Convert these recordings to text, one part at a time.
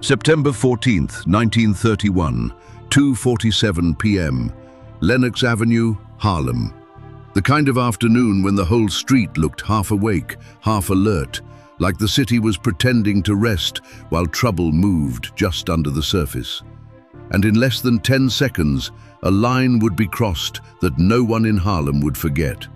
September 14th, 1931, 2:47 p.m., Lenox Avenue, Harlem. The kind of afternoon when the whole street looked half awake, half alert, like the city was pretending to rest while trouble moved just under the surface. And in less than 10 seconds, a line would be crossed that no one in Harlem would forget.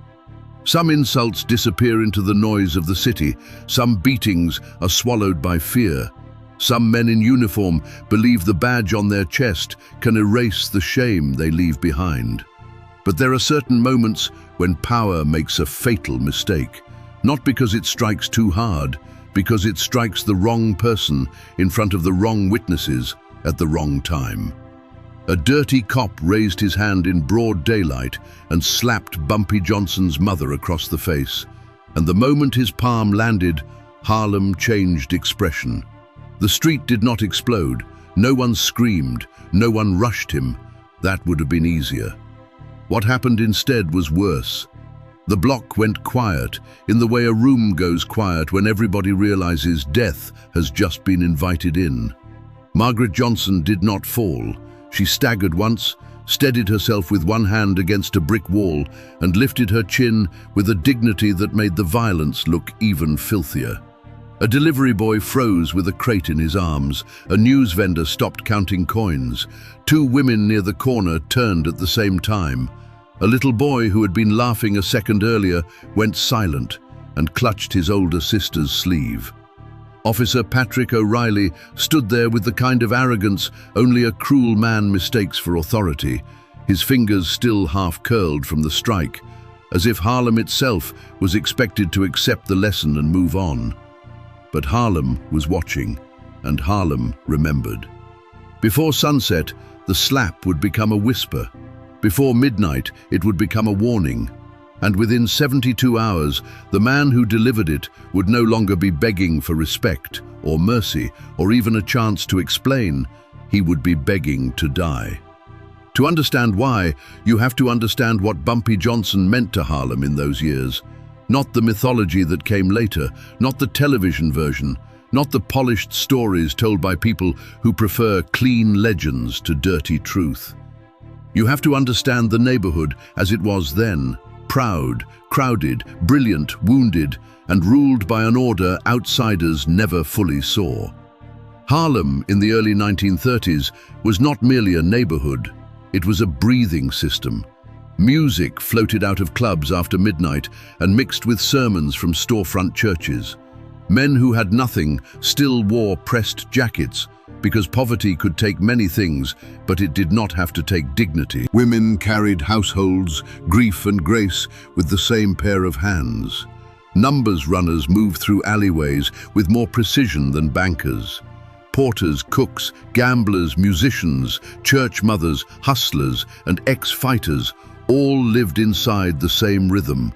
Some insults disappear into the noise of the city, some beatings are swallowed by fear. Some men in uniform believe the badge on their chest can erase the shame they leave behind. But there are certain moments when power makes a fatal mistake, not because it strikes too hard, because it strikes the wrong person in front of the wrong witnesses at the wrong time. A dirty cop raised his hand in broad daylight and slapped Bumpy Johnson's mother across the face, and the moment his palm landed, Harlem changed expression. The street did not explode, no one screamed, no one rushed him. That would have been easier. What happened instead was worse. The block went quiet, in the way a room goes quiet when everybody realizes death has just been invited in. Margaret Johnson did not fall. She staggered once, steadied herself with one hand against a brick wall, and lifted her chin with a dignity that made the violence look even filthier. A delivery boy froze with a crate in his arms. A news vendor stopped counting coins. Two women near the corner turned at the same time. A little boy who had been laughing a second earlier went silent and clutched his older sister's sleeve. Officer Patrick O'Reilly stood there with the kind of arrogance only a cruel man mistakes for authority, his fingers still half curled from the strike, as if Harlem itself was expected to accept the lesson and move on. But Harlem was watching, and Harlem remembered. Before sunset, the slap would become a whisper. Before midnight, it would become a warning. And within 72 hours, the man who delivered it would no longer be begging for respect or mercy or even a chance to explain. He would be begging to die. To understand why, you have to understand what Bumpy Johnson meant to Harlem in those years. Not the mythology that came later, not the television version, not the polished stories told by people who prefer clean legends to dirty truth. You have to understand the neighborhood as it was then, proud, crowded, brilliant, wounded, and ruled by an order outsiders never fully saw. Harlem in the early 1930s was not merely a neighborhood, it was a breathing system. Music floated out of clubs after midnight and mixed with sermons from storefront churches. Men who had nothing still wore pressed jackets because poverty could take many things, but it did not have to take dignity. Women carried households, grief and grace with the same pair of hands. Numbers runners moved through alleyways with more precision than bankers. Porters, cooks, gamblers, musicians, church mothers, hustlers, and ex-fighters all lived inside the same rhythm,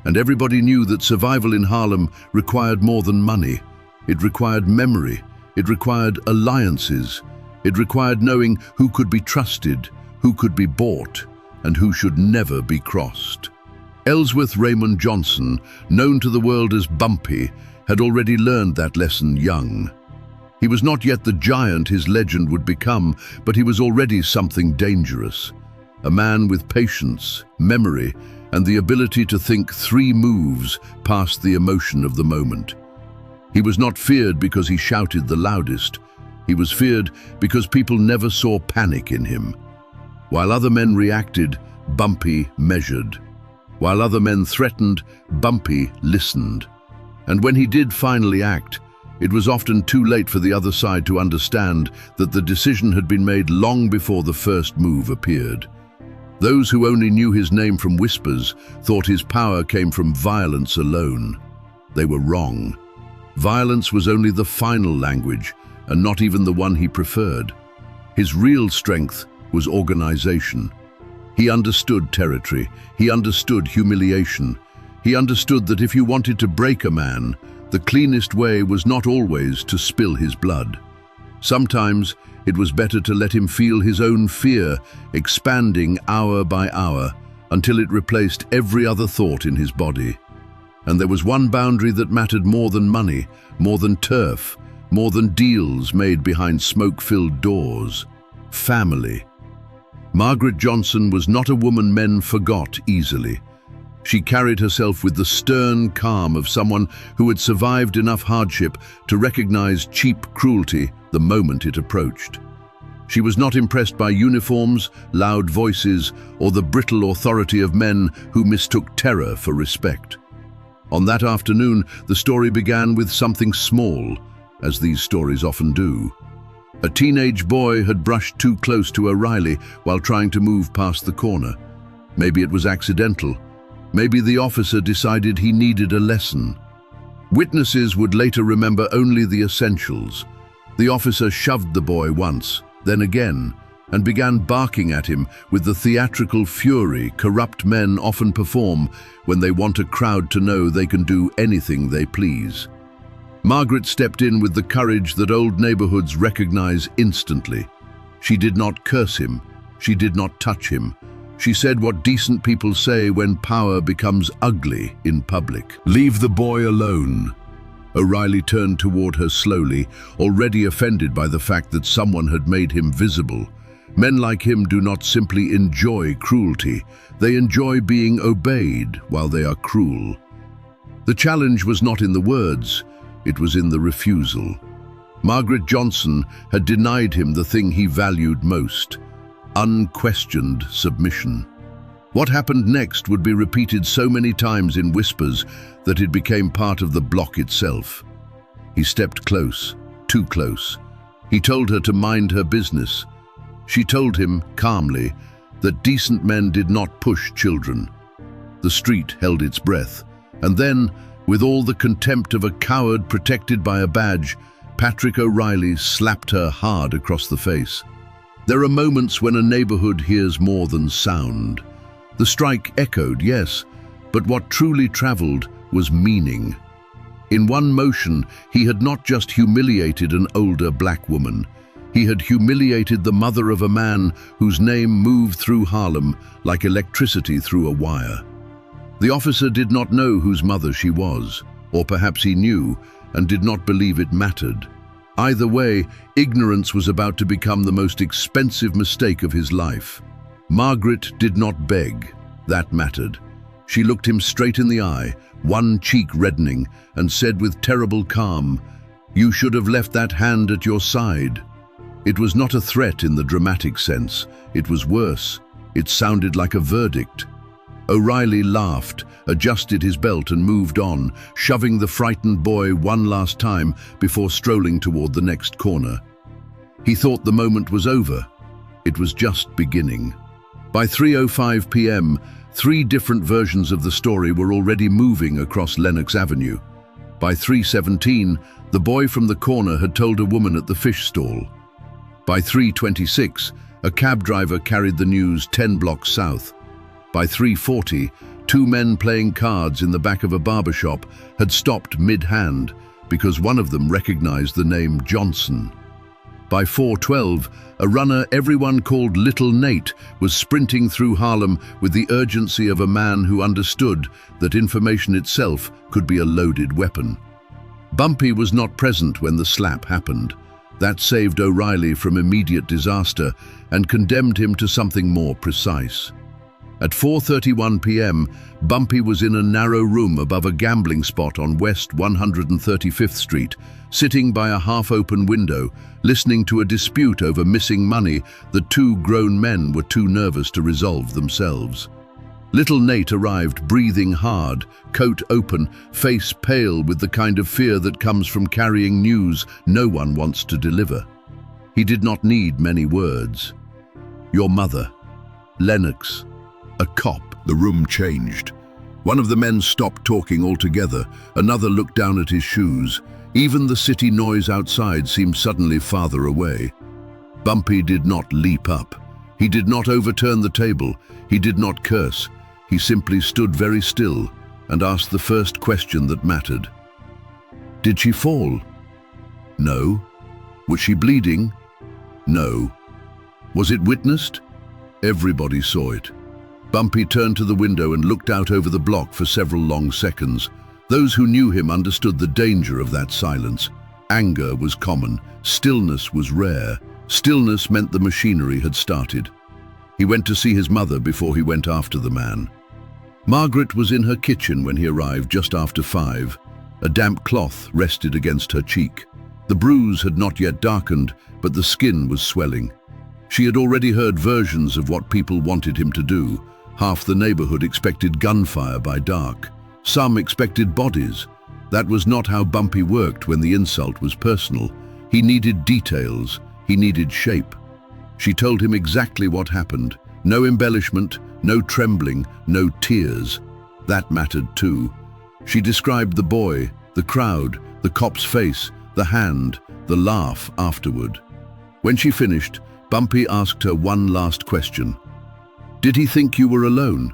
and everybody knew that survival in Harlem required more than money. It required memory, it required alliances, it required knowing who could be trusted, who could be bought, and who should never be crossed. Ellsworth Raymond Johnson, known to the world as Bumpy, had already learned that lesson young. He was not yet the giant his legend would become, but he was already something dangerous. A man with patience, memory, and the ability to think 3 moves past the emotion of the moment. He was not feared because he shouted the loudest. He was feared because people never saw panic in him. While other men reacted, Bumpy measured. While other men threatened, Bumpy listened. And when he did finally act, it was often too late for the other side to understand that the decision had been made long before the first move appeared. Those who only knew his name from whispers thought his power came from violence alone. They were wrong. Violence was only the final language, and not even the one he preferred. His real strength was organization. He understood territory. He understood humiliation. He understood that if you wanted to break a man, the cleanest way was not always to spill his blood. Sometimes it was better to let him feel his own fear, expanding hour by hour, until it replaced every other thought in his body. And there was one boundary that mattered more than money, more than turf, more than deals made behind smoke-filled doors. Family. Margaret Johnson was not a woman men forgot easily. She carried herself with the stern calm of someone who had survived enough hardship to recognize cheap cruelty the moment it approached. She was not impressed by uniforms, loud voices, or the brittle authority of men who mistook terror for respect. On that afternoon, the story began with something small, as these stories often do. A teenage boy had brushed too close to O'Reilly while trying to move past the corner. Maybe it was accidental. Maybe the officer decided he needed a lesson. Witnesses would later remember only the essentials. The officer shoved the boy once, then again, and began barking at him with the theatrical fury corrupt men often perform when they want a crowd to know they can do anything they please. Margaret stepped in with the courage that old neighborhoods recognize instantly. She did not curse him. She did not touch him. She said what decent people say when power becomes ugly in public. "Leave the boy alone." O'Reilly turned toward her slowly, already offended by the fact that someone had made him visible. Men like him do not simply enjoy cruelty. They enjoy being obeyed while they are cruel. The challenge was not in the words. It was in the refusal. Margaret Johnson had denied him the thing he valued most: unquestioned submission. What happened next would be repeated so many times in whispers that it became part of the block itself. He stepped close, too close. He told her to mind her business. She told him, calmly, that decent men did not push children. The street held its breath, and then, with all the contempt of a coward protected by a badge, Patrick O'Reilly slapped her hard across the face. There are moments when a neighborhood hears more than sound. The strike echoed, yes, but what truly traveled was meaning. In one motion, he had not just humiliated an older black woman. He had humiliated the mother of a man whose name moved through Harlem like electricity through a wire. The officer did not know whose mother she was, or perhaps he knew and did not believe it mattered. Either way, ignorance was about to become the most expensive mistake of his life. Margaret did not beg. That mattered. She looked him straight in the eye, one cheek reddening, and said with terrible calm, "You should have left that hand at your side." It was not a threat in the dramatic sense. It was worse. It sounded like a verdict. O'Reilly laughed, adjusted his belt and moved on, shoving the frightened boy one last time before strolling toward the next corner. He thought the moment was over. It was just beginning. By 3:05 p.m., 3 different versions of the story were already moving across Lenox Avenue. By 3:17, the boy from the corner had told a woman at the fish stall. By 3:26, a cab driver carried the news 10 blocks south. By 3:40, 2 men playing cards in the back of a barbershop had stopped mid-hand because one of them recognized the name Johnson. By 4:12, a runner everyone called Little Nate was sprinting through Harlem with the urgency of a man who understood that information itself could be a loaded weapon. Bumpy was not present when the slap happened. That saved O'Reilly from immediate disaster and condemned him to something more precise. At 4:31 p.m., Bumpy was in a narrow room above a gambling spot on West 135th Street, sitting by a half-open window, listening to a dispute over missing money that 2 grown men were too nervous to resolve themselves. Little Nate arrived breathing hard, coat open, face pale with the kind of fear that comes from carrying news no one wants to deliver. He did not need many words. "Your mother. Lenox. A cop." The room changed. One of the men stopped talking altogether. Another looked down at his shoes. Even the city noise outside seemed suddenly farther away. Bumpy did not leap up. He did not overturn the table. He did not curse. He simply stood very still and asked the first question that mattered. Did she fall? No. Was she bleeding? No. Was it witnessed? Everybody saw it. Bumpy turned to the window and looked out over the block for several long seconds. Those who knew him understood the danger of that silence. Anger was common. Stillness was rare. Stillness meant the machinery had started. He went to see his mother before he went after the man. Margaret was in her kitchen when he arrived just after 5. A damp cloth rested against her cheek. The bruise had not yet darkened, but the skin was swelling. She had already heard versions of what people wanted him to do. Half the neighborhood expected gunfire by dark. Some expected bodies. That was not how Bumpy worked when the insult was personal. He needed details. He needed shape. She told him exactly what happened. No embellishment, no trembling, no tears. That mattered too. She described the boy, the crowd, the cop's face, the hand, the laugh afterward. When she finished, Bumpy asked her one last question. "Did he think you were alone?"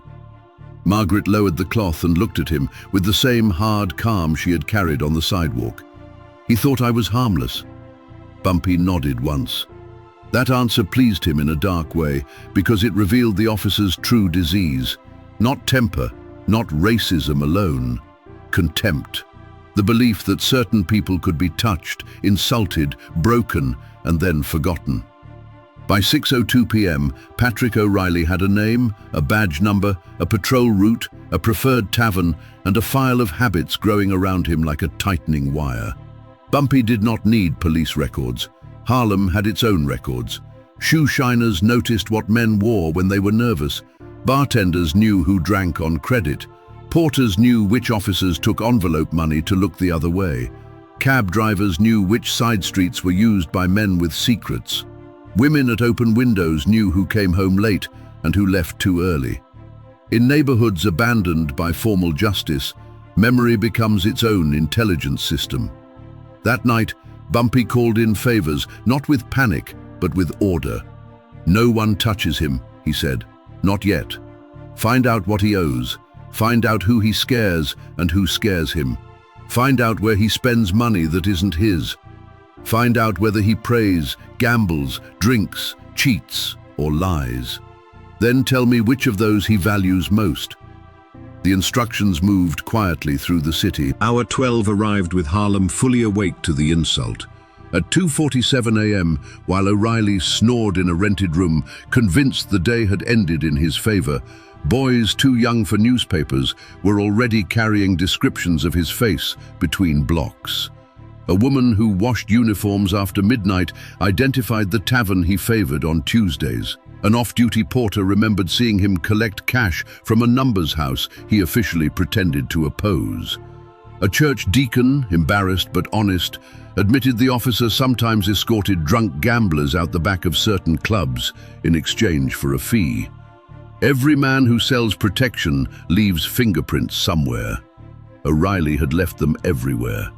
Margaret lowered the cloth and looked at him with the same hard calm she had carried on the sidewalk. "He thought I was harmless." Bumpy nodded once. That answer pleased him in a dark way because it revealed the officer's true disease. Not temper, not racism alone. Contempt. The belief that certain people could be touched, insulted, broken, and then forgotten. By 6:02 p.m., Patrick O'Reilly had a name, a badge number, a patrol route, a preferred tavern, and a file of habits growing around him like a tightening wire. Bumpy did not need police records. Harlem had its own records. Shoe shiners noticed what men wore when they were nervous. Bartenders knew who drank on credit. Porters knew which officers took envelope money to look the other way. Cab drivers knew which side streets were used by men with secrets. Women at open windows knew who came home late and who left too early. In neighborhoods abandoned by formal justice, memory becomes its own intelligence system. That night, Bumpy called in favors, not with panic, but with order. "No one touches him," he said. "Not yet. Find out what he owes. Find out who he scares and who scares him. Find out where he spends money that isn't his. Find out whether he prays, gambles, drinks, cheats, or lies. Then tell me which of those he values most." The instructions moved quietly through the city. Hour 12 arrived with Harlem fully awake to the insult. At 2:47 a.m., while O'Reilly snored in a rented room, convinced the day had ended in his favor, boys too young for newspapers were already carrying descriptions of his face between blocks. A woman who washed uniforms after midnight identified the tavern he favored on Tuesdays. An off-duty porter remembered seeing him collect cash from a numbers house he officially pretended to oppose. A church deacon, embarrassed but honest, admitted the officer sometimes escorted drunk gamblers out the back of certain clubs in exchange for a fee. Every man who sells protection leaves fingerprints somewhere. O'Reilly had left them everywhere.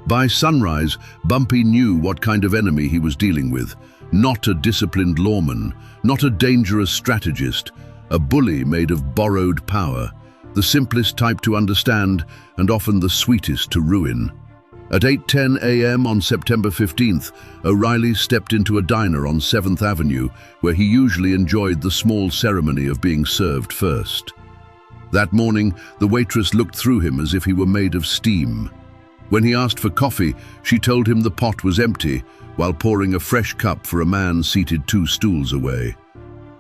By sunrise, Bumpy knew what kind of enemy he was dealing with. Not a disciplined lawman, not a dangerous strategist, a bully made of borrowed power, the simplest type to understand and often the sweetest to ruin. At 8:10 a.m. on September 15th, O'Reilly stepped into a diner on 7th Avenue, where he usually enjoyed the small ceremony of being served first. That morning, the waitress looked through him as if he were made of steam. When he asked for coffee, she told him the pot was empty, while pouring a fresh cup for a man seated 2 stools away.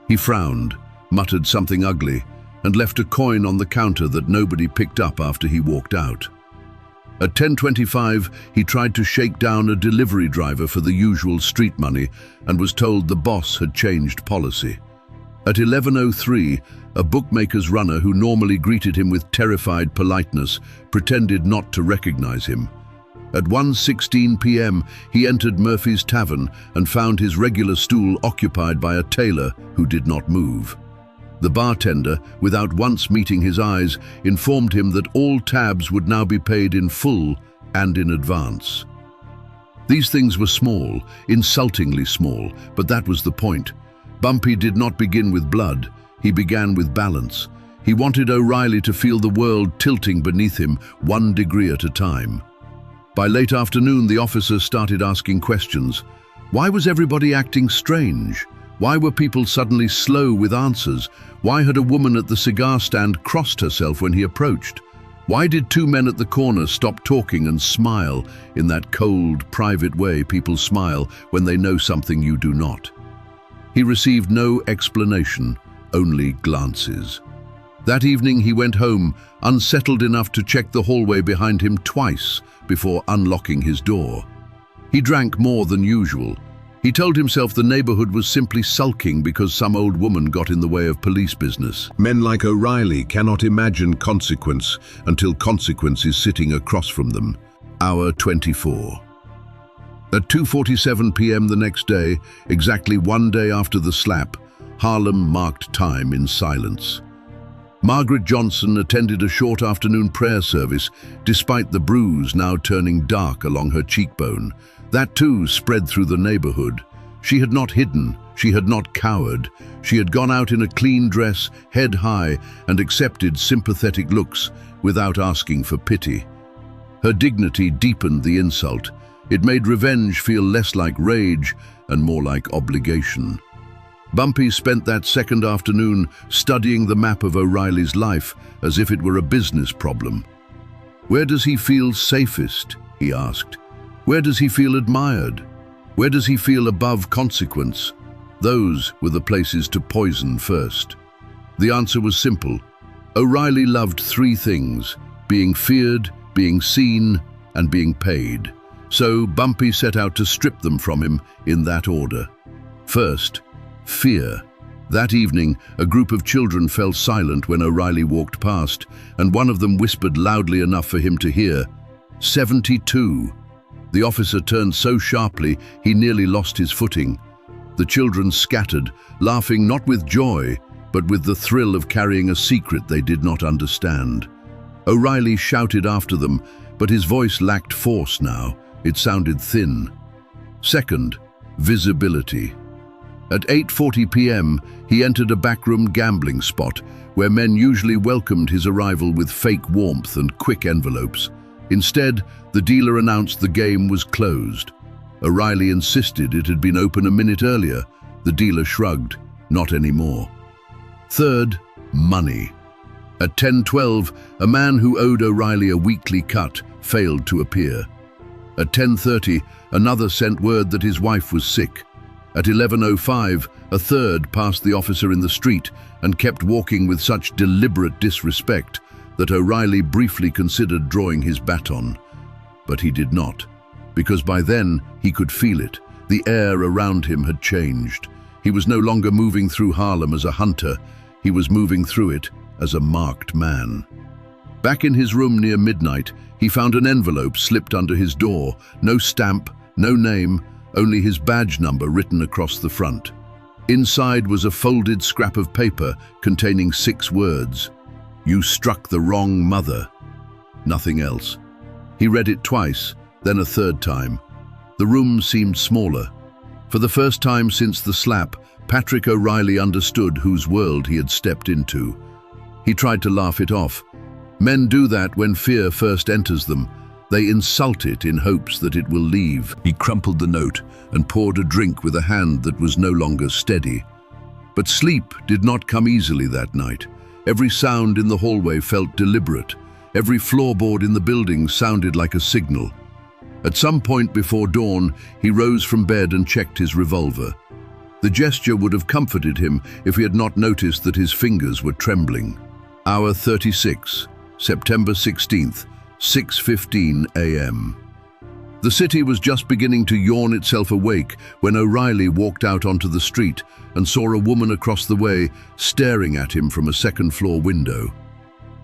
He frowned, muttered something ugly, and left a coin on the counter that nobody picked up after he walked out. At 10:25, he tried to shake down a delivery driver for the usual street money and was told the boss had changed policy. At 11:03, a bookmaker's runner who normally greeted him with terrified politeness pretended not to recognize him. At 1:16 p.m., he entered Murphy's Tavern and found his regular stool occupied by a tailor who did not move. The bartender, without once meeting his eyes, informed him that all tabs would now be paid in full and in advance. These things were small, insultingly small, but that was the point. Bumpy did not begin with blood, he began with balance. He wanted O'Reilly to feel the world tilting beneath him 1 degree at a time. By late afternoon, the officer started asking questions. Why was everybody acting strange? Why were people suddenly slow with answers? Why had a woman at the cigar stand crossed herself when he approached? Why did two men at the corner stop talking and smile in that cold, private way people smile when they know something you do not? He received no explanation, only glances. That evening he went home, unsettled enough to check the hallway behind him twice before unlocking his door. He drank more than usual. He told himself the neighborhood was simply sulking because some old woman got in the way of police business. Men like O'Reilly cannot imagine consequence until consequence is sitting across from them. Hour 24. At 2:47 p.m. the next day, exactly one day after the slap, Harlem marked time in silence. Margaret Johnson attended a short afternoon prayer service, despite the bruise now turning dark along her cheekbone. That too spread through the neighborhood. She had not hidden, she had not cowered. She had gone out in a clean dress, head high, and accepted sympathetic looks without asking for pity. Her dignity deepened the insult. It made revenge feel less like rage and more like obligation. Bumpy spent that second afternoon studying the map of O'Reilly's life as if it were a business problem. Where does he feel safest? He asked. Where does he feel admired? Where does he feel above consequence? Those were the places to poison first. The answer was simple. O'Reilly loved three things: being feared, being seen, and being paid. So Bumpy set out to strip them from him in that order. First, fear. That evening, a group of children fell silent when O'Reilly walked past, and one of them whispered loudly enough for him to hear, 72. The officer turned so sharply he nearly lost his footing. The children scattered, laughing not with joy, but with the thrill of carrying a secret they did not understand. O'Reilly shouted after them, but his voice lacked force now. It sounded thin. Second, visibility. At 8:40 p.m., he entered a backroom gambling spot where men usually welcomed his arrival with fake warmth and quick envelopes. Instead, the dealer announced the game was closed. O'Reilly insisted it had been open a minute earlier. The dealer shrugged. Not anymore. Third, money. At 10:12, a man who owed O'Reilly a weekly cut failed to appear. At 10:30, another sent word that his wife was sick. At 11:05, a third passed the officer in the street and kept walking with such deliberate disrespect that O'Reilly briefly considered drawing his baton. But he did not, because by then he could feel it. The air around him had changed. He was no longer moving through Harlem as a hunter. He was moving through it as a marked man. Back in his room near midnight, he found an envelope slipped under his door. No stamp, no name, only his badge number written across the front. Inside was a folded scrap of paper containing 6 words. You struck the wrong mother. Nothing else. He read it twice, then a third time. The room seemed smaller. For the first time since the slap, Patrick O'Reilly understood whose world he had stepped into. He tried to laugh it off. Men do that when fear first enters them. They insult it in hopes that it will leave. He crumpled the note and poured a drink with a hand that was no longer steady. But sleep did not come easily that night. Every sound in the hallway felt deliberate. Every floorboard in the building sounded like a signal. At some point before dawn, he rose from bed and checked his revolver. The gesture would have comforted him if he had not noticed that his fingers were trembling. Hour 36, September 16th, 6:15 a.m. The city was just beginning to yawn itself awake when O'Reilly walked out onto the street and saw a woman across the way staring at him from a second-floor window.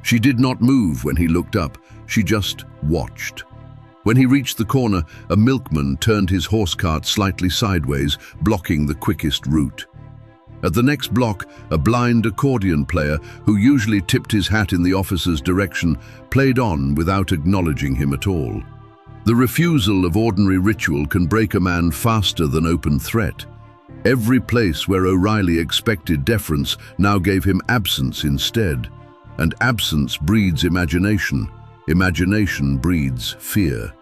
She did not move when he looked up, she just watched. When he reached the corner, a milkman turned his horse cart slightly sideways, blocking the quickest route. At the next block, a blind accordion player, who usually tipped his hat in the officer's direction, played on without acknowledging him at all. The refusal of ordinary ritual can break a man faster than open threat. Every place where O'Reilly expected deference now gave him absence instead. And absence breeds imagination. Imagination breeds fear.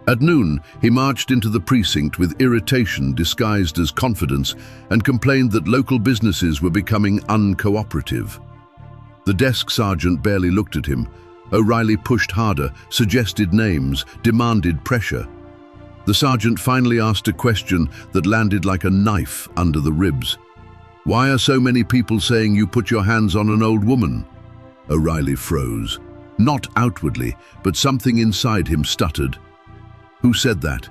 At noon, he marched into the precinct with irritation disguised as confidence and complained that local businesses were becoming uncooperative. The desk sergeant barely looked at him. O'Reilly pushed harder, suggested names, demanded pressure. The sergeant finally asked a question that landed like a knife under the ribs. "Why are so many people saying you put your hands on an old woman?" O'Reilly froze. Not outwardly, but something inside him stuttered. "Who said that?"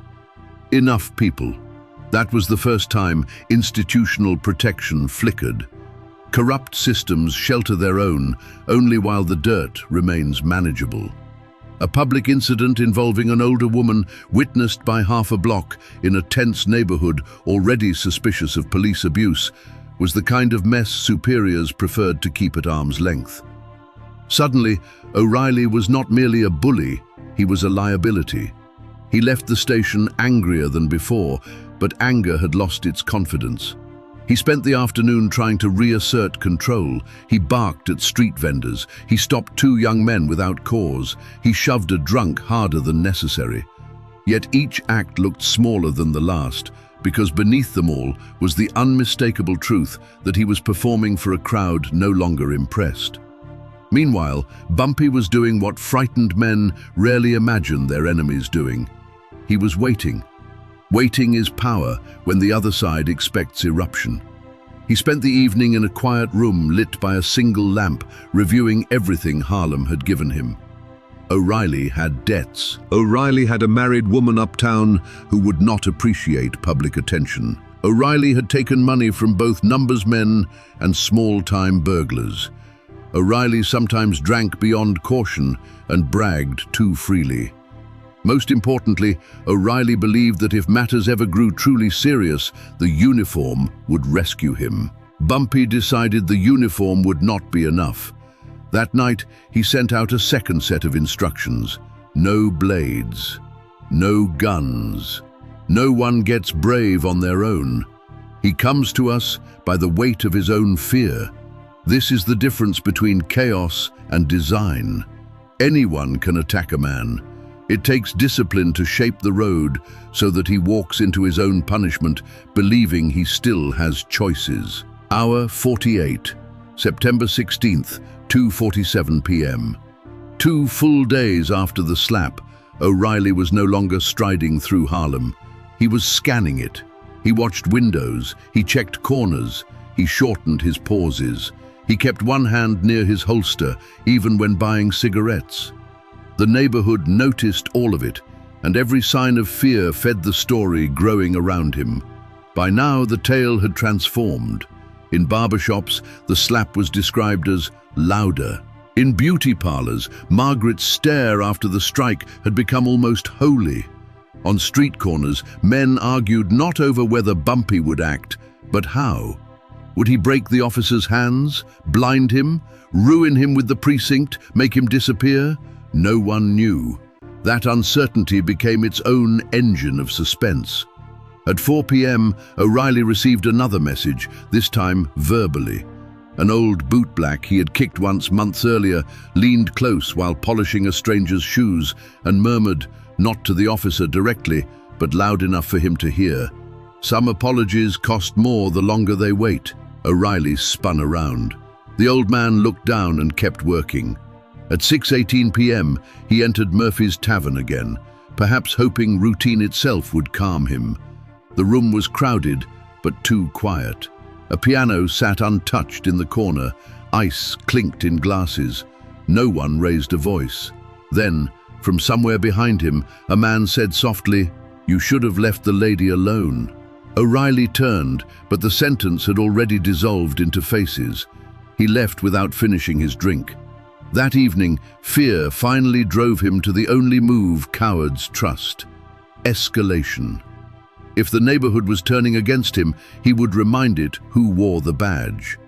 "Enough people." That was the first time institutional protection flickered. Corrupt systems shelter their own only while the dirt remains manageable. A public incident involving an older woman witnessed by half a block in a tense neighborhood already suspicious of police abuse was the kind of mess superiors preferred to keep at arm's length. Suddenly, O'Reilly was not merely a bully, he was a liability. He left the station angrier than before, but anger had lost its confidence. He spent the afternoon trying to reassert control. He barked at street vendors. He stopped two young men without cause. He shoved a drunk harder than necessary. Yet each act looked smaller than the last, because beneath them all was the unmistakable truth that he was performing for a crowd no longer impressed. Meanwhile, Bumpy was doing what frightened men rarely imagine their enemies doing. He was waiting. Waiting is power when the other side expects eruption. He spent the evening in a quiet room lit by a single lamp, reviewing everything Harlem had given him. O'Reilly had debts. O'Reilly had a married woman uptown who would not appreciate public attention. O'Reilly had taken money from both numbers men and small-time burglars. O'Reilly sometimes drank beyond caution and bragged too freely. Most importantly, O'Reilly believed that if matters ever grew truly serious, the uniform would rescue him. Bumpy decided the uniform would not be enough. That night, he sent out a second set of instructions. No blades, no guns. No one gets brave on their own. He comes to us by the weight of his own fear. This is the difference between chaos and design. Anyone can attack a man. It takes discipline to shape the road so that he walks into his own punishment, believing he still has choices. Hour 48, September 16th, 2:47 p.m. 2 full days after the slap, O'Reilly was no longer striding through Harlem. He was scanning it. He watched windows, he checked corners, he shortened his pauses. He kept one hand near his holster, even when buying cigarettes. The neighborhood noticed all of it, and every sign of fear fed the story growing around him. By now, the tale had transformed. In barbershops, the slap was described as louder. In beauty parlors, Margaret's stare after the strike had become almost holy. On street corners, men argued not over whether Bumpy would act, but how. Would he break the officer's hands, blind him, ruin him with the precinct, make him disappear? No one knew. That uncertainty became its own engine of suspense. At 4 p.m., O'Reilly received another message, this time verbally. An old bootblack he had kicked once months earlier leaned close while polishing a stranger's shoes and murmured, not to the officer directly, but loud enough for him to hear, "Some apologies cost more the longer they wait." O'Reilly spun around. The old man looked down and kept working. At 6:18 p.m., he entered Murphy's Tavern again, perhaps hoping routine itself would calm him. The room was crowded, but too quiet. A piano sat untouched in the corner. Ice clinked in glasses. No one raised a voice. Then, from somewhere behind him, a man said softly, "You should have left the lady alone." O'Reilly turned, but the sentence had already dissolved into faces. He left without finishing his drink. That evening, fear finally drove him to the only move cowards trust: escalation. If the neighborhood was turning against him, he would remind it who wore the badge.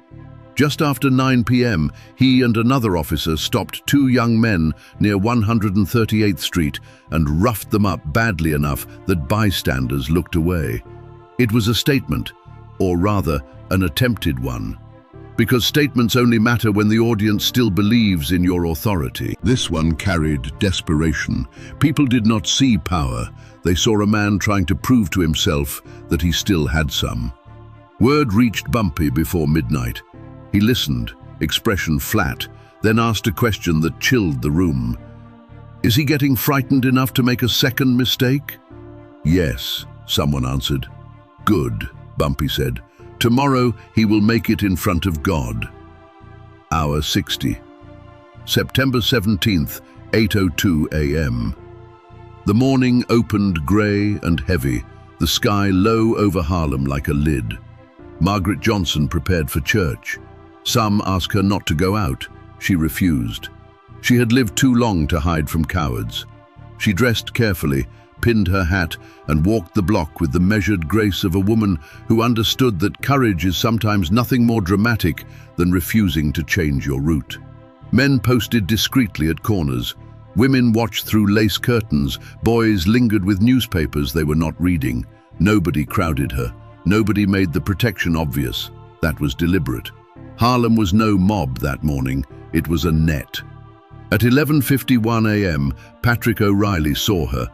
Just after 9 p.m., he and another officer stopped two young men near 138th Street and roughed them up badly enough that bystanders looked away. It was a statement, or rather, an attempted one. Because statements only matter when the audience still believes in your authority. This one carried desperation. People did not see power. They saw a man trying to prove to himself that he still had some. Word reached Bumpy before midnight. He listened, expression flat, then asked a question that chilled the room. "Is he getting frightened enough to make a second mistake?" "Yes," someone answered. "Good," Bumpy said. "Tomorrow he will make it in front of God." Hour 60. September 17th, 8:02 a.m. The morning opened grey and heavy, the sky low over Harlem like a lid. Margaret Johnson prepared for church. Some asked her not to go out. She refused. She had lived too long to hide from cowards. She dressed carefully, pinned her hat, and walked the block with the measured grace of a woman who understood that courage is sometimes nothing more dramatic than refusing to change your route. Men posted discreetly at corners. Women watched through lace curtains. Boys lingered with newspapers they were not reading. Nobody crowded her. Nobody made the protection obvious. That was deliberate. Harlem was no mob that morning. It was a net. At 11:51 a.m., Patrick O'Reilly saw her.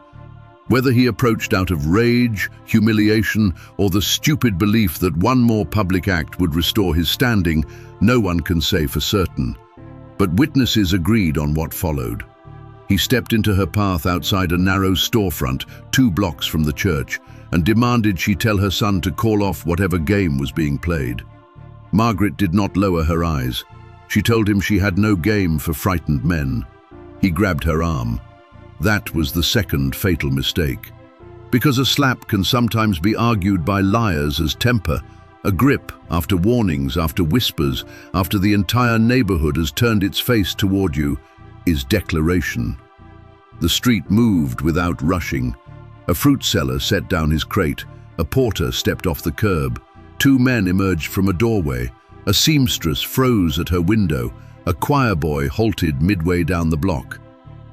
Whether he approached out of rage, humiliation, or the stupid belief that one more public act would restore his standing, no one can say for certain. But witnesses agreed on what followed. He stepped into her path outside a narrow storefront 2 blocks from the church and demanded she tell her son to call off whatever game was being played. Margaret did not lower her eyes. She told him she had no game for frightened men. He grabbed her arm. That was the second fatal mistake. Because a slap can sometimes be argued by liars as temper, a grip after warnings, after whispers, after the entire neighborhood has turned its face toward you, is declaration. The street moved without rushing. A fruit seller set down his crate. A porter stepped off the curb. 2 men emerged from a doorway. A seamstress froze at her window. A choir boy halted midway down the block.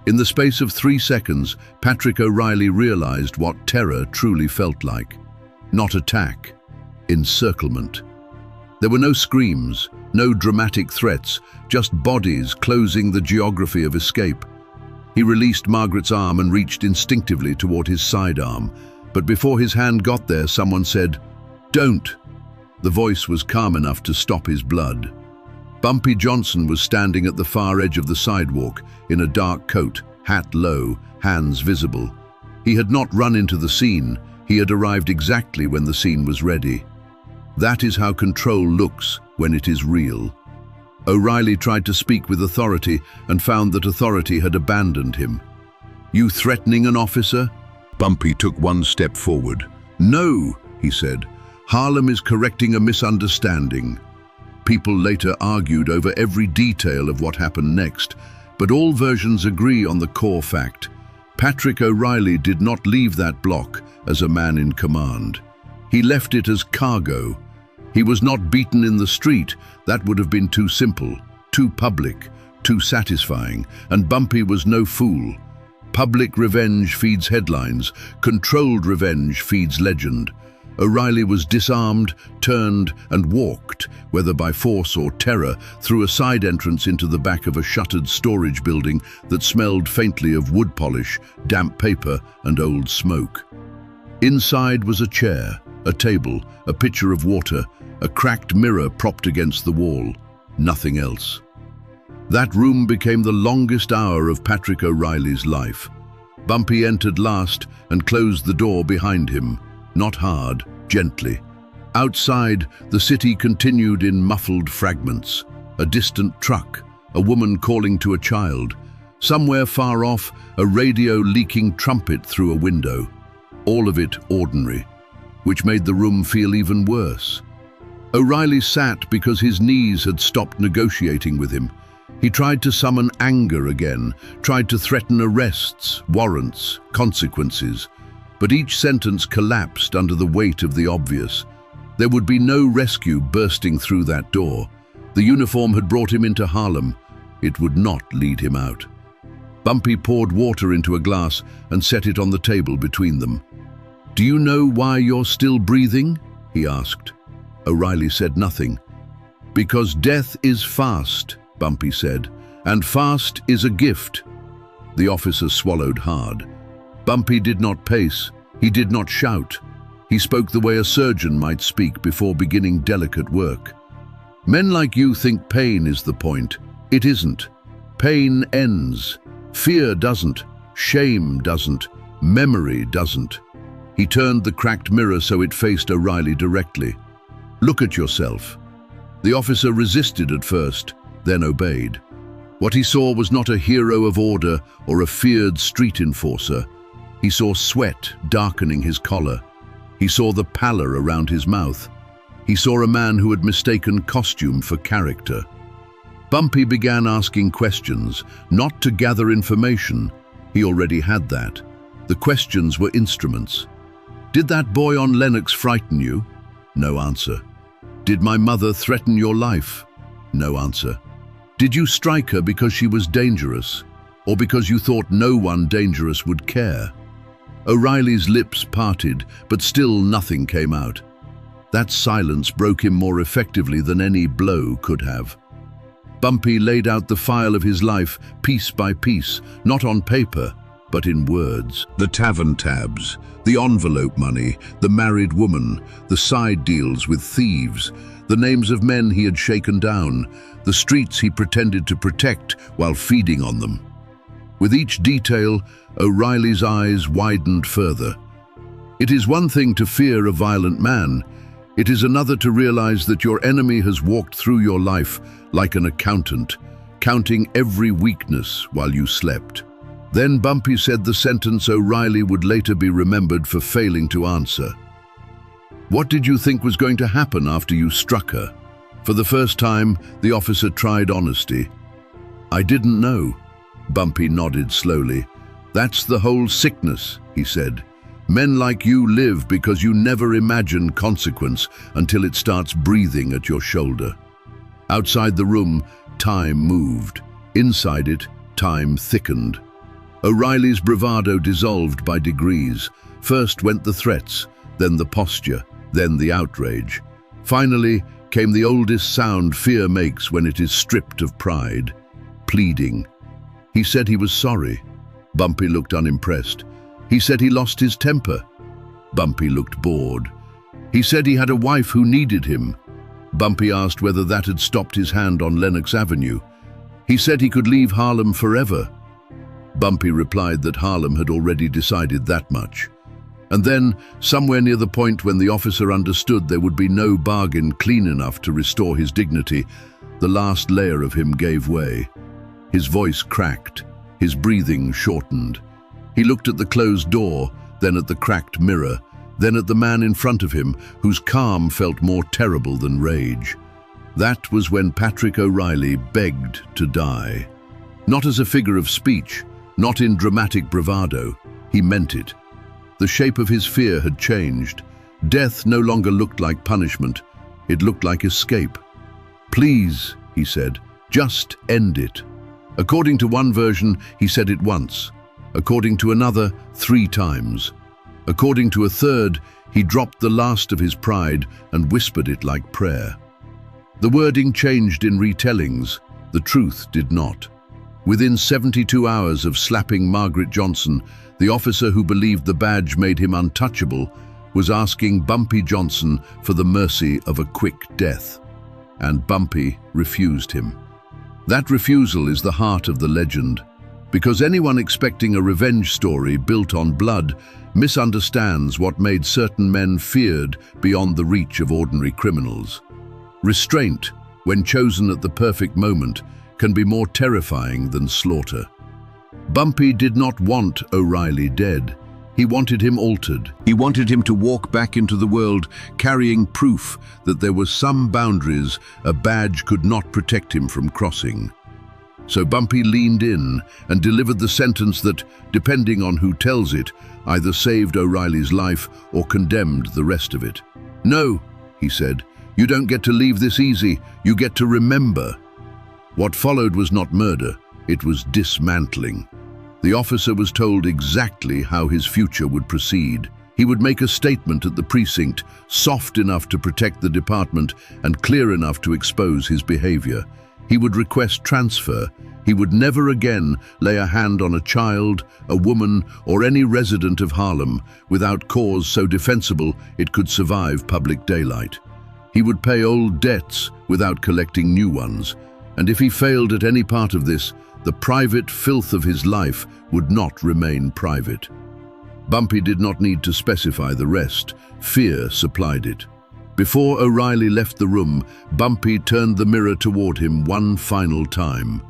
In the space of 3 seconds, Patrick O'Reilly realized what terror truly felt like. Not attack, encirclement. There were no screams, no dramatic threats, just bodies closing the geography of escape. He released Margaret's arm and reached instinctively toward his sidearm. But before his hand got there, someone said, "Don't." The voice was calm enough to stop his blood. Bumpy Johnson was standing at the far edge of the sidewalk, in a dark coat, hat low, hands visible. He had not run into the scene. He had arrived exactly when the scene was ready. That is how control looks when it is real. O'Reilly tried to speak with authority and found that authority had abandoned him. "You threatening an officer?" Bumpy took 1 step forward. "No," he said. "Harlem is correcting a misunderstanding." People later argued over every detail of what happened next, but all versions agree on the core fact. Patrick O'Reilly did not leave that block as a man in command. He left it as cargo. He was not beaten in the street. That would have been too simple, too public, too satisfying, and Bumpy was no fool. Public revenge feeds headlines. Controlled revenge feeds legend. O'Reilly was disarmed, turned, and walked, whether by force or terror, through a side entrance into the back of a shuttered storage building that smelled faintly of wood polish, damp paper, and old smoke. Inside was a chair, a table, a pitcher of water, a cracked mirror propped against the wall. Nothing else. That room became the longest hour of Patrick O'Reilly's life. Bumpy entered last and closed the door behind him. Not hard, gently. Outside, the city continued in muffled fragments. A distant truck, a woman calling to a child. Somewhere far off, a radio leaking trumpet through a window. All of it ordinary, which made the room feel even worse. O'Reilly sat because his knees had stopped negotiating with him. He tried to summon anger again, tried to threaten arrests, warrants, consequences. But each sentence collapsed under the weight of the obvious. There would be no rescue bursting through that door. The uniform had brought him into Harlem. It would not lead him out. Bumpy poured water into a glass and set it on the table between them. "Do you know why you're still breathing?" he asked. O'Reilly said nothing. "Because death is fast," Bumpy said, "and fast is a gift." The officer swallowed hard. Bumpy did not pace. He did not shout. He spoke the way a surgeon might speak before beginning delicate work. "Men like you think pain is the point. It isn't. Pain ends. Fear doesn't. Shame doesn't. Memory doesn't. He turned the cracked mirror so it faced O'Reilly directly. Look at yourself. The officer resisted at first, then obeyed. What he saw was not a hero of order or a feared street enforcer. He saw sweat darkening his collar. He saw the pallor around his mouth. He saw a man who had mistaken costume for character. Bumpy began asking questions, not to gather information. He already had that. The questions were instruments. Did that boy on Lenox frighten you? No answer. Did my mother threaten your life? No answer. Did you strike her because she was dangerous, or because you thought no one dangerous would care? O'Reilly's lips parted, but still nothing came out. That silence broke him more effectively than any blow could have. Bumpy laid out the file of his life, piece by piece, not on paper, but in words. The tavern tabs, the envelope money, the married woman, the side deals with thieves, the names of men he had shaken down, the streets he pretended to protect while feeding on them. With each detail, O'Reilly's eyes widened further. It is one thing to fear a violent man. It is another to realize that your enemy has walked through your life like an accountant, counting every weakness while you slept. Then Bumpy said the sentence O'Reilly would later be remembered for failing to answer. What did you think was going to happen after you struck her? For the first time, the officer tried honesty. I didn't know. Bumpy nodded slowly. That's the whole sickness, he said. Men like you live because you never imagine consequence until it starts breathing at your shoulder. Outside the room, time moved. Inside it, time thickened. O'Reilly's bravado dissolved by degrees. First went the threats, then the posture, then the outrage. Finally came the oldest sound fear makes when it is stripped of pride, pleading. He said he was sorry. Bumpy looked unimpressed. He said he lost his temper. Bumpy looked bored. He said he had a wife who needed him. Bumpy asked whether that had stopped his hand on Lenox Avenue. He said he could leave Harlem forever. Bumpy replied that Harlem had already decided that much. And then, somewhere near the point when the officer understood there would be no bargain clean enough to restore his dignity, the last layer of him gave way. His voice cracked, his breathing shortened. He looked at the closed door, then at the cracked mirror, then at the man in front of him, whose calm felt more terrible than rage. That was when Patrick O'Reilly begged to die. Not as a figure of speech, not in dramatic bravado. He meant it. The shape of his fear had changed. Death no longer looked like punishment. It looked like escape. Please, he said, just end it. According to one version, he said it once. According to another, 3 times. According to a third, he dropped the last of his pride and whispered it like prayer. The wording changed in retellings. The truth did not. Within 72 hours of slapping Margaret Johnson, the officer who believed the badge made him untouchable was asking Bumpy Johnson for the mercy of a quick death. And Bumpy refused him. That refusal is the heart of the legend, because anyone expecting a revenge story built on blood misunderstands what made certain men feared beyond the reach of ordinary criminals. Restraint, when chosen at the perfect moment, can be more terrifying than slaughter. Bumpy did not want O'Reilly dead. He wanted him altered. He wanted him to walk back into the world carrying proof that there were some boundaries a badge could not protect him from crossing. So Bumpy leaned in and delivered the sentence that, depending on who tells it, either saved O'Reilly's life or condemned the rest of it. No, he said, you don't get to leave this easy. You get to remember. What followed was not murder. It was dismantling. The officer was told exactly how his future would proceed. He would make a statement at the precinct, soft enough to protect the department and clear enough to expose his behavior. He would request transfer. He would never again lay a hand on a child, a woman, or any resident of Harlem without cause so defensible it could survive public daylight. He would pay old debts without collecting new ones. And if he failed at any part of this, the private filth of his life would not remain private. Bumpy did not need to specify the rest. Fear supplied it. Before O'Reilly left the room, Bumpy turned the mirror toward him one final time.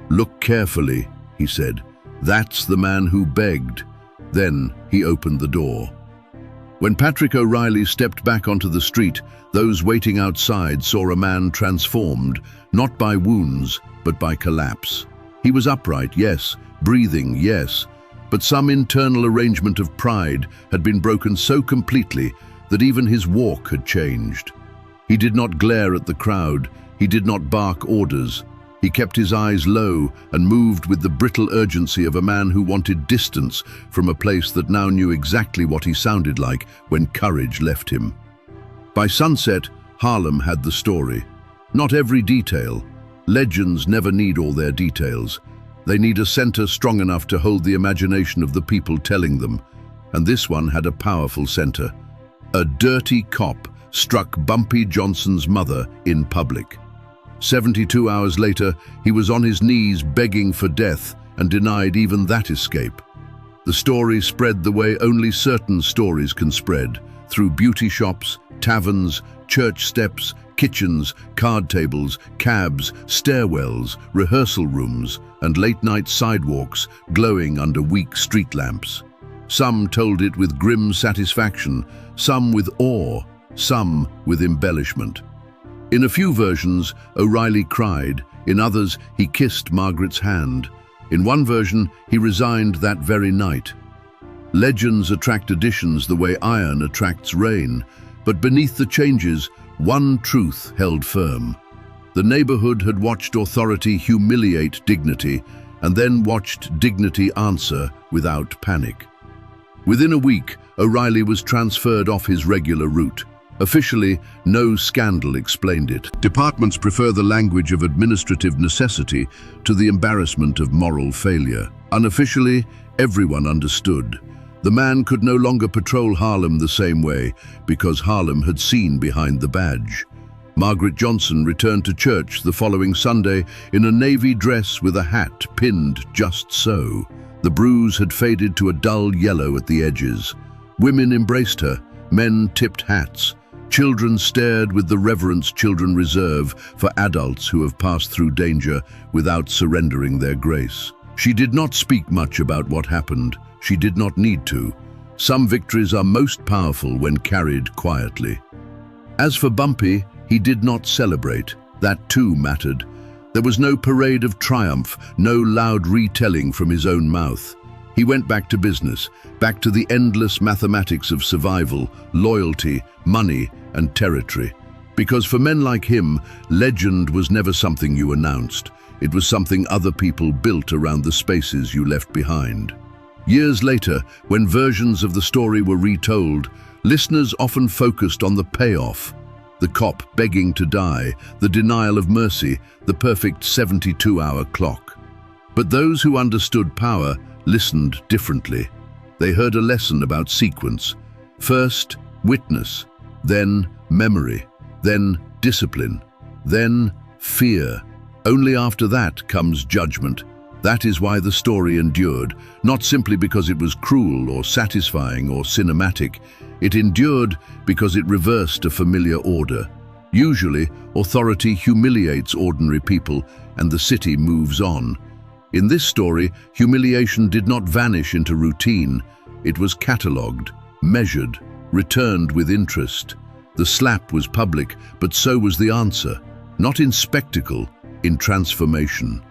"Look carefully," he said. "That's the man who begged." Then he opened the door. When Patrick O'Reilly stepped back onto the street, those waiting outside saw a man transformed, not by wounds, but by collapse. He was upright, yes, breathing, yes, but some internal arrangement of pride had been broken so completely that even his walk had changed. He did not glare at the crowd, he did not bark orders. He kept his eyes low and moved with the brittle urgency of a man who wanted distance from a place that now knew exactly what he sounded like when courage left him. By sunset, Harlem had the story. Not every detail. Legends never need all their details. They need a center strong enough to hold the imagination of the people telling them. And this one had a powerful center. A dirty cop struck Bumpy Johnson's mother in public. 72 hours later, he was on his knees begging for death and denied even that escape. The story spread the way only certain stories can spread, through beauty shops, taverns, church steps, kitchens, card tables, cabs, stairwells, rehearsal rooms, and late-night sidewalks glowing under weak street lamps. Some told it with grim satisfaction, some with awe, some with embellishment. In a few versions, O'Reilly cried. In others, he kissed Margaret's hand. In one version, he resigned that very night. Legends attract additions the way iron attracts rain, but beneath the changes, one truth held firm. The neighborhood had watched authority humiliate dignity, and then watched dignity answer without panic. Within a week, O'Reilly was transferred off his regular route. Officially, no scandal explained it. Departments prefer the language of administrative necessity to the embarrassment of moral failure. Unofficially, everyone understood. The man could no longer patrol Harlem the same way because Harlem had seen behind the badge. Margaret Johnson returned to church the following Sunday in a navy dress with a hat pinned just so. The bruise had faded to a dull yellow at the edges. Women embraced her, men tipped hats. Children stared with the reverence children reserve for adults who have passed through danger without surrendering their grace. She did not speak much about what happened. She did not need to. Some victories are most powerful when carried quietly. As for Bumpy, he did not celebrate. That too mattered. There was no parade of triumph, no loud retelling from his own mouth. He went back to business, back to the endless mathematics of survival, loyalty, money, and territory. Because for men like him, legend was never something you announced. It was something other people built around the spaces you left behind. Years later, when versions of the story were retold, listeners often focused on the payoff. The cop begging to die, the denial of mercy, the perfect 72-hour clock. But those who understood power listened differently. They heard a lesson about sequence. First, witness, then memory, then discipline, then fear. Only after that comes judgment. That is why the story endured, not simply because it was cruel or satisfying or cinematic. It endured because it reversed a familiar order. Usually, authority humiliates ordinary people and the city moves on. In this story, humiliation did not vanish into routine. It was catalogued, measured, returned with interest. The slap was public, but so was the answer. Not in spectacle, in transformation.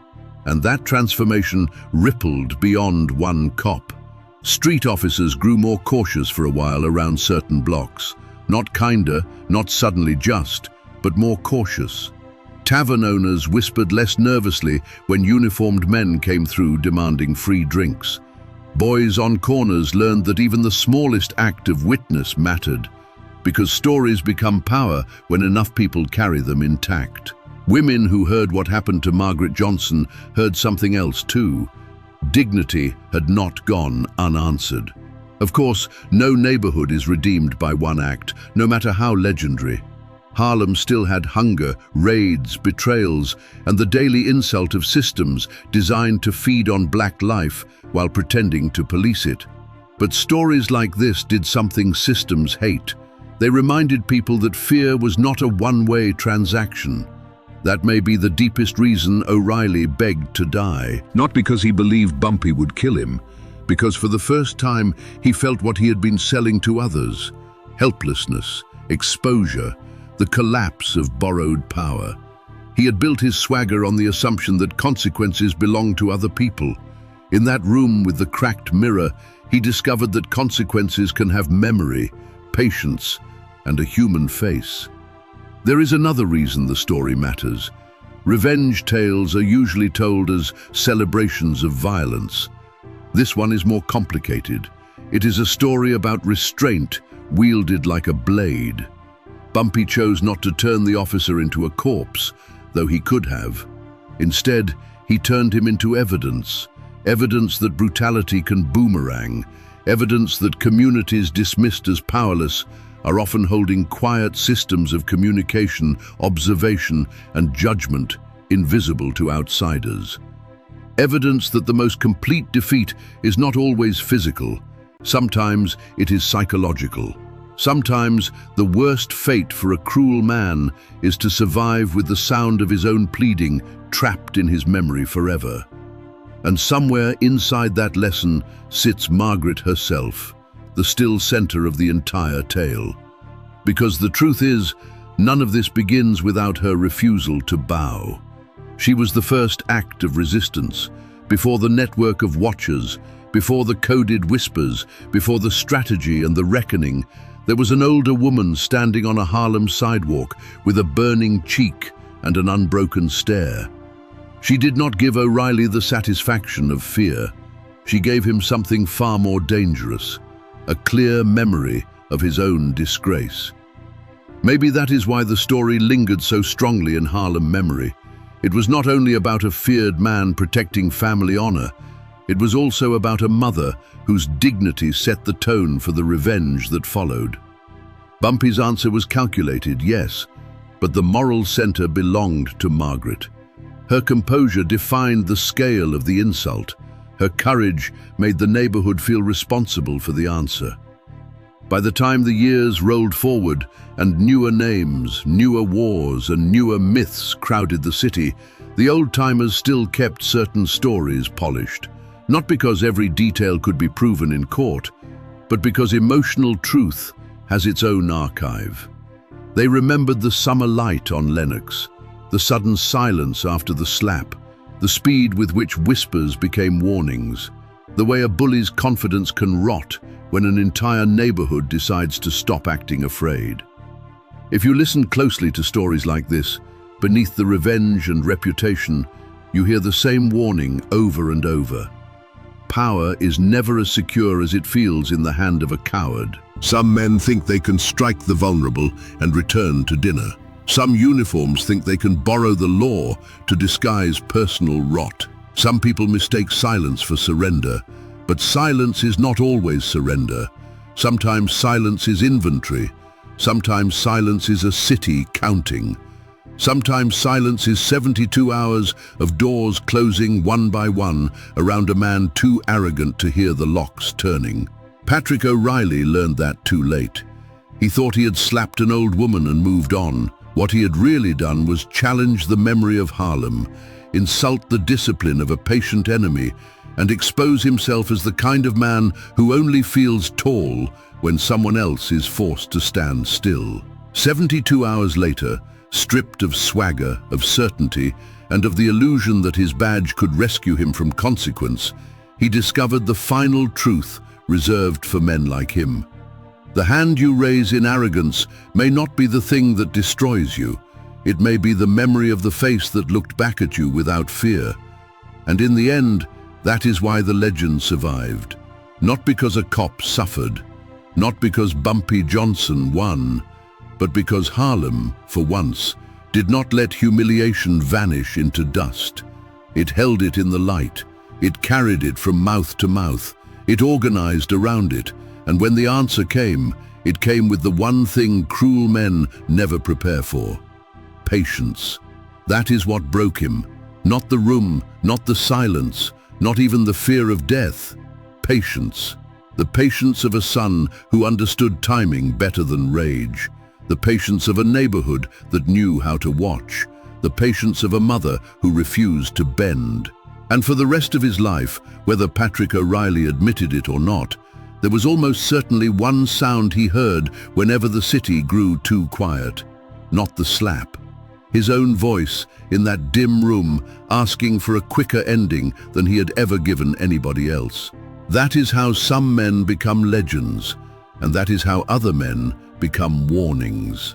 And that transformation rippled beyond one cop. Street officers grew more cautious for a while around certain blocks. Not kinder, not suddenly just, but more cautious. Tavern owners whispered less nervously when uniformed men came through demanding free drinks. Boys on corners learned that even the smallest act of witness mattered, because stories become power when enough people carry them intact. Women who heard what happened to Margaret Johnson heard something else too. Dignity had not gone unanswered. Of course, no neighborhood is redeemed by one act, no matter how legendary. Harlem still had hunger, raids, betrayals, and the daily insult of systems designed to feed on black life while pretending to police it. But stories like this did something systems hate. They reminded people that fear was not a one-way transaction. That may be the deepest reason O'Reilly begged to die. Not because he believed Bumpy would kill him, because for the first time he felt what he had been selling to others: helplessness, exposure, the collapse of borrowed power. He had built his swagger on the assumption that consequences belonged to other people. In that room with the cracked mirror, he discovered that consequences can have memory, patience, and a human face. There is another reason the story matters. Revenge tales are usually told as celebrations of violence. This one is more complicated. It is a story about restraint wielded like a blade. Bumpy chose not to turn the officer into a corpse, though he could have. Instead, he turned him into evidence. Evidence that brutality can boomerang. Evidence that communities dismissed as powerless are often holding quiet systems of communication, observation, and judgment invisible to outsiders. Evidence that the most complete defeat is not always physical. Sometimes it is psychological. Sometimes the worst fate for a cruel man is to survive with the sound of his own pleading trapped in his memory forever. And somewhere inside that lesson sits Margaret herself, the still center of the entire tale. Because the truth is, none of this begins without her refusal to bow. She was the first act of resistance, before the network of watchers, before the coded whispers, before the strategy and the reckoning. There was an older woman standing on a Harlem sidewalk with a burning cheek and an unbroken stare. She did not give O'Reilly the satisfaction of fear. She gave him something far more dangerous, a clear memory of his own disgrace. Maybe that is why the story lingered so strongly in Harlem memory. It was not only about a feared man protecting family honor, it was also about a mother whose dignity set the tone for the revenge that followed. Bumpy's answer was calculated, yes, but the moral center belonged to Margaret. Her composure defined the scale of the insult. Her courage made the neighborhood feel responsible for the answer. By the time the years rolled forward and newer names, newer wars, and newer myths crowded the city, the old-timers still kept certain stories polished. Not because every detail could be proven in court, but because emotional truth has its own archive. They remembered the summer light on Lenox, the sudden silence after the slap, the speed with which whispers became warnings, the way a bully's confidence can rot when an entire neighborhood decides to stop acting afraid. If you listen closely to stories like this, beneath the revenge and reputation, you hear the same warning over and over. Power is never as secure as it feels in the hand of a coward. Some men think they can strike the vulnerable and return to dinner. Some uniforms think they can borrow the law to disguise personal rot. Some people mistake silence for surrender, but silence is not always surrender. Sometimes silence is inventory. Sometimes silence is a city counting. Sometimes silence is 72 hours of doors closing one by one around a man too arrogant to hear the locks turning. Patrick O'Reilly learned that too late. He thought he had slapped an old woman and moved on. What he had really done was challenge the memory of Harlem, insult the discipline of a patient enemy, and expose himself as the kind of man who only feels tall when someone else is forced to stand still. 72 hours later, stripped of swagger, of certainty, and of the illusion that his badge could rescue him from consequence, he discovered the final truth reserved for men like him. The hand you raise in arrogance may not be the thing that destroys you. It may be the memory of the face that looked back at you without fear. And in the end, that is why the legend survived. Not because a cop suffered, not because Bumpy Johnson won, but because Harlem, for once, did not let humiliation vanish into dust. It held it in the light. It carried it from mouth to mouth. It organized around it. And when the answer came, It came with the one thing cruel men never prepare for: patience. That is what broke him. Not the room, not the silence, not even the fear of death. Patience. The patience of a son who understood timing better than rage. The patience of a neighborhood that knew how to watch. The patience of a mother who refused to bend. And for the rest of his life, whether Patrick O'Reilly admitted it or not, there was almost certainly one sound he heard whenever the city grew too quiet. Not the slap. His own voice in that dim room asking for a quicker ending than he had ever given anybody else. That is how some men become legends, and that is how other men become warnings.